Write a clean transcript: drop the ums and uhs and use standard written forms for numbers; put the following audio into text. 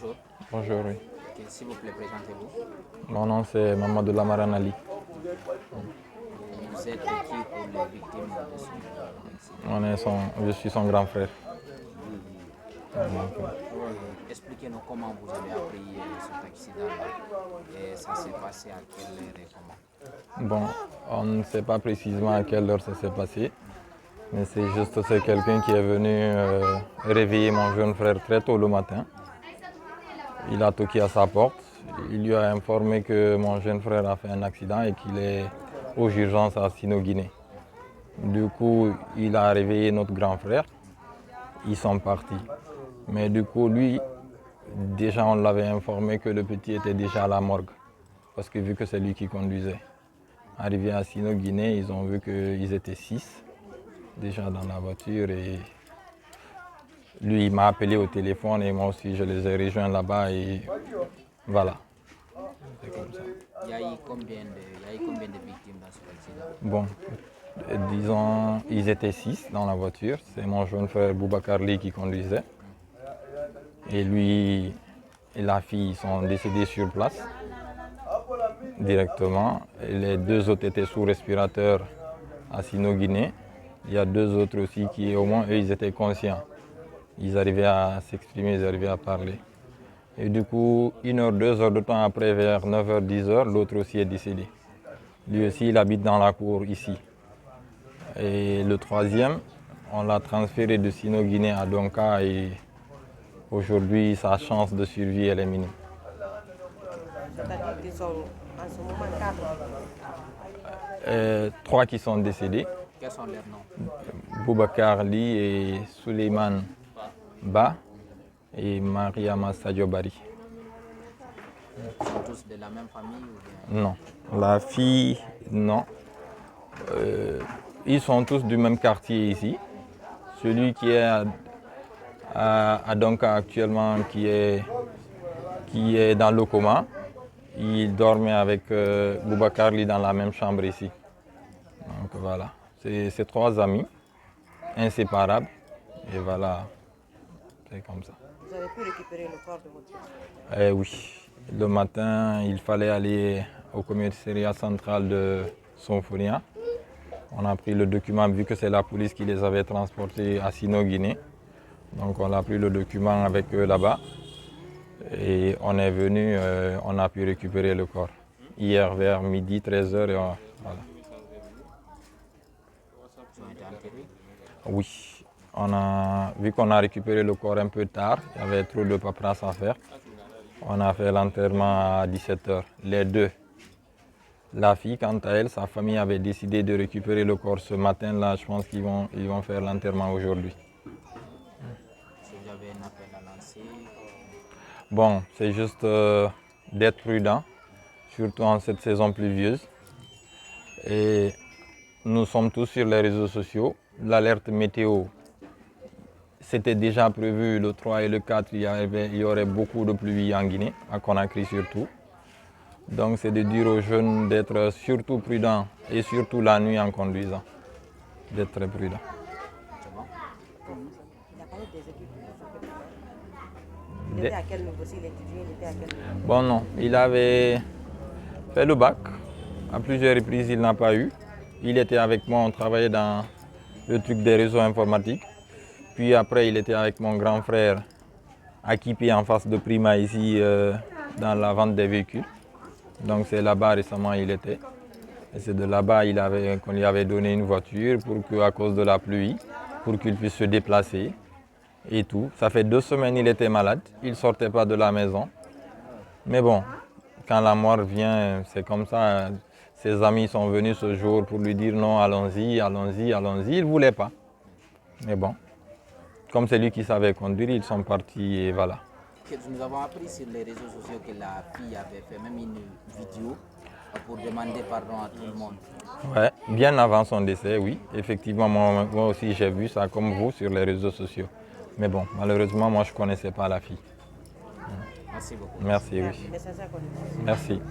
Bonjour. Bonjour, oui. Ok, s'il vous plaît, présentez-vous. Mon nom c'est Mamadou Lamaran Ali. Vous êtes qui pour les victimes de ce accident? Je suis son grand frère. Expliquez-nous comment vous avez appris cet accident-là et ça s'est passé à quelle heure et comment? Bon, on ne sait pas précisément à quelle heure ça s'est passé, mais c'est quelqu'un qui est venu réveiller mon jeune frère très tôt le matin. Il a toqué à sa porte. Il lui a informé que mon jeune frère a fait un accident et qu'il est aux urgences à Sino-Guinée. Du coup, il a réveillé notre grand frère. Ils sont partis. Mais du coup, lui, déjà on l'avait informé que le petit était déjà à la morgue. Parce que vu que c'est lui qui conduisait. Arrivé à Sino-Guinée, ils ont vu qu'ils étaient 6 déjà dans la voiture. Et lui, il m'a appelé au téléphone et moi aussi, je les ai rejoints là-bas et voilà. C'est comme ça. Il y a eu combien de victimes dans cet accident? Bon, disons, ils étaient 6 dans la voiture. C'est mon jeune frère Boubacar Ly qui conduisait. Et lui et la fille sont décédés sur place directement. Et les 2 autres étaient sous respirateur à Sino-Guinée. Il y a 2 autres aussi qui, au moins, eux, ils étaient conscients. Ils arrivaient à s'exprimer, ils arrivaient à parler. Et du coup, 1 heure, 2 heures de temps après, vers 9h, 10h, l'autre aussi est décédé. Lui aussi, il habite dans la cour ici. Et le 3e, on l'a transféré de Sino-Guinée à Donka et aujourd'hui, sa chance de survie, elle est minime. C'est-à-dire qu'ils sont en ce moment 4. 3 qui sont décédés, Quels sont leurs noms? Boubacar Ly et Suleiman Ba et Mariama Sadio Bari. Ils sont tous de la même famille ou bien? Non. La fille, non. Ils sont tous du même quartier ici. Celui qui est à Donka actuellement, qui est dans le coma, il dormait avec Boubacar Ly dans la même chambre ici. Donc voilà, c'est 3 amis, inséparables. Et voilà, c'est comme ça. Vous avez pu récupérer le corps de votre fils? Oui, le matin, il fallait aller au commissariat central de Sonfonia. On a pris le document, vu que c'est la police qui les avait transportés à Sino-Guinée. Donc on a pris le document avec eux là-bas. Et on est venu, on a pu récupérer le corps. Hier vers midi, 13h, et voilà. Ils ont été enterrés? Oui, vu qu'on a récupéré le corps un peu tard, il y avait trop de paperasse à faire. On a fait l'enterrement à 17h, les 2. La fille, quant à elle, sa famille avait décidé de récupérer le corps ce matin-là. Je pense qu'ils vont faire l'enterrement aujourd'hui. Si vous avez un appel à lancer? Bon, c'est juste d'être prudent, surtout en cette saison pluvieuse. Et nous sommes tous sur les réseaux sociaux. L'alerte météo, c'était déjà prévu le 3 et le 4, il y aurait beaucoup de pluie en Guinée, à Conakry surtout. Donc c'est de dire aux jeunes d'être surtout prudents et surtout la nuit en conduisant, d'être très prudents. C'est bon? Il a parlé des études. Il était à quel niveau? S'il étudiait, il était à quel niveau? Bon non, il avait fait le bac. À plusieurs reprises, il n'a pas eu. Il était avec moi, on travaillait dans le truc des réseaux informatiques. Puis après, il était avec mon grand frère Akipi en face de Prima ici dans la vente des véhicules. Donc c'est là-bas récemment il était. Et c'est de là-bas qu'on lui avait donné une voiture pour qu'à cause de la pluie, pour qu'il puisse se déplacer et tout. Ça fait 2 semaines qu'il était malade, il ne sortait pas de la maison. Mais bon, quand la mort vient, c'est comme ça. Ses amis sont venus ce jour pour lui dire non, allons-y, allons-y, allons-y. Il ne voulait pas. Mais bon, comme c'est lui qui savait conduire, ils sont partis et voilà. Nous avons appris sur les réseaux sociaux que la fille avait fait même une vidéo pour demander pardon à tout le monde. Ouais, bien avant son décès, oui. Effectivement, moi aussi j'ai vu ça comme vous sur les réseaux sociaux. Mais bon, malheureusement, moi je ne connaissais pas la fille. Merci beaucoup. Merci, oui. Mais ça, ça connaît. Merci.